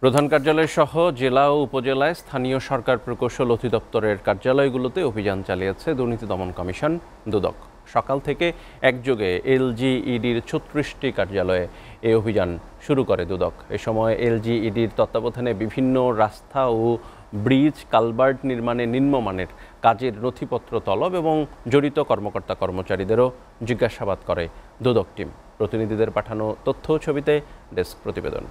প্রধান কার্যালয় সহ জেলা ও উপজেলায় স্থানীয় সরকার প্রকৌশল অধিদপ্তরের কার্যালয়গুলোতে অভিযান চালিয়েছে দুর্নীতি দমন কমিশন দুদক। সকাল থেকে একযোগে এলজিইডির ৩৬টি কার্যালয়ে এই অভিযান শুরু করে দুদক। এ সময় এলজিইডির তত্ত্বাবধানে বিভিন্ন রাস্তা ও ব্রিজ কালভার্ট নির্মাণে নিম্নমানের কাজের নথিপত্র তলব এবং জড়িত কর্মকর্তা কর্মচারীদেরও জিজ্ঞাসাবাদ করে দুদক টিম। প্রতিনিধিদের পাঠানো তথ্য ছবিতে ডেস্ক প্রতিবেদন।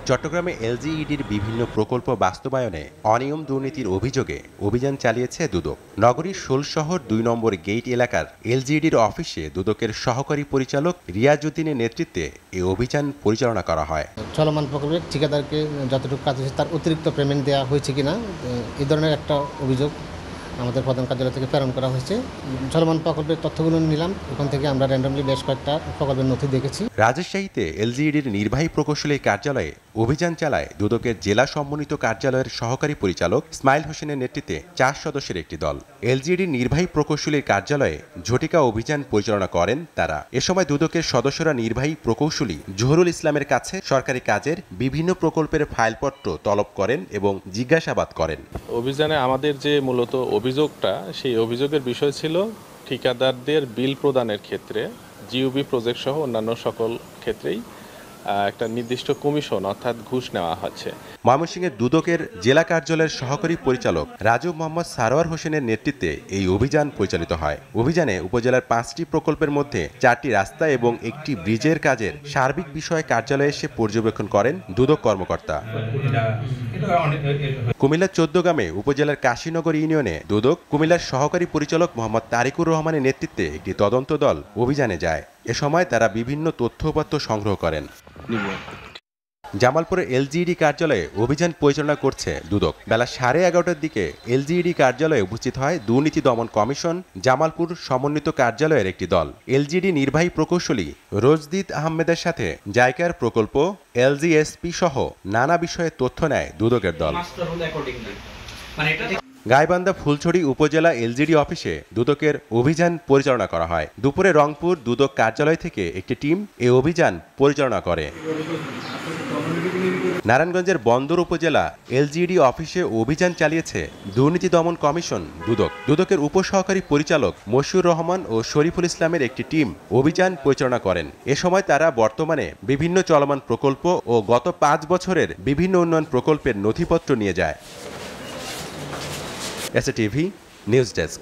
চট্টগ্রামে এলজিইডির বিভিন্ন প্রকল্প বাস্তবায়নে অনিয়ম দুর্নীতির অভিযোগে অভিযান চালিয়েছে দুদক। নগরীর শোলশহর ২ নম্বর গেইট এলাকার এলজিইডির অফিসে দুদকের সহকারী পরিচালক রিয়াজউদ্দিনের নেতৃত্বে এই অভিযান পরিচালনা করা হয়। চলমান প্রকল্পের ঠিকাদারকে যতটুকু কাজ হয়েছে তার অতিরিক্ত পেমেন্ট দেওয়া হয়েছে কিনা এই ধরনের একটা অভিযোগ আমাদের প্রধান কার্যালয় থেকে প্রেরণ করা হয়েছে। চলমান প্রকল্পের তথ্যগুলো নিলাম, ওখান থেকে আমরা র্যান্ডমলি বেশ কয়েকটা প্রকল্পের নথি দেখেছি। রাজশাহীতে এলজিইডির নির্বাহী প্রকৌশলী কার্যালয়ে অভিযান চালায় দুদকের জেলা সমন্বিত কার্যালয়ের সহকারী পরিচালক ইসমাইল হোসেনের নেতৃত্বে ৪ সদস্যের একটি দল এলজিইডির নির্বাহী প্রকৌশলীর কার্যালয়ে ঝটিকা অভিযান পরিচালনা করেন তারা। এ সময় দুদকের সদস্যরা নির্বাহী প্রকৌশলী জহুরুল ইসলামের কাছে সরকারি কাজের বিভিন্ন প্রকল্পের ফাইলপত্র তলব করেন এবং জিজ্ঞাসাবাদ করেন। অভিযানে আমাদের যে মূলত অভিযোগটা, সেই অভিযোগের বিষয় ছিল ঠিকাদারদের বিল প্রদানের ক্ষেত্রে জিওবি প্রজেক্ট সহ অন্যান্য সকল ক্ষেত্রেই একটা নির্দিষ্ট কমিশন অর্থাৎ ঘুষ নেওয়া হচ্ছে। ময়মনসিংহের দুদকের জেলা কার্যালয়ের সহকারী পরিচালক রাজু মোহাম্মদ সারোয়ার হোসেনের নেতৃত্বে এই অভিযান পরিচালিত হয়। অভিযানে উপজেলার 5টি প্রকল্পের মধ্যে 4টি রাস্তা এবং একটি ব্রিজের কাজের সার্বিক বিষয়ে কার্যালয়ে এসে পর্যবেক্ষণ করেন দুদক কর্মকর্তা। কুমিল্লার ১৪গ্রামে উপজেলার কাশীনগর ইউনিয়নে দুদক কুমিল্লার সহকারী পরিচালক মোহাম্মদ তারিকুর রহমানের নেতৃত্বে একটি তদন্ত দল অভিযানে যায়। এ সময় তারা বিভিন্ন তথ্যউপাত্ত সংগ্রহ করেন। জামালপুরের এলজিইডি কার্যালয়ে অভিযান পরিচালনা করছে দুদক। বেলা 11:30টার দিকে এলজিইডি কার্যালয়ে উপস্থিত হয় দুর্নীতি দমন কমিশন জামালপুর সমন্বিত কার্যালয়ের একটি দল। এলজিইডি নির্বাহী প্রকৌশলী রোজদিত আহমেদের সাথে জাইকার প্রকল্প এলজিএসপি সহ নানা বিষয়ে তথ্য নেয় দুদকের দল। গাইবান্ধা ফুলছড়ি উপজেলা এলজিডি অফিসে দুদকের অভিযান পরিচালনা করা হয়। দুপুরে রংপুর দুদক কার্যালয় থেকে একটি টিম এই অভিযান পরিচালনা করে। নারায়ণগঞ্জের বন্দর উপজেলা এলজিইডি অফিসে অভিযান চালিয়েছে দুর্নীতি দমন কমিশন দুদক। দুদকের উপসহকারী পরিচালক মশিউর রহমান ও শরীফুল ইসলামের একটি টিম অভিযান পরিচালনা করেন। এ সময় তারা বর্তমানে বিভিন্ন চলমান প্রকল্প ও গত 5 বছরের বিভিন্ন উন্নয়ন প্রকল্পের নথিপত্র নিয়ে যায়। SATV news desk.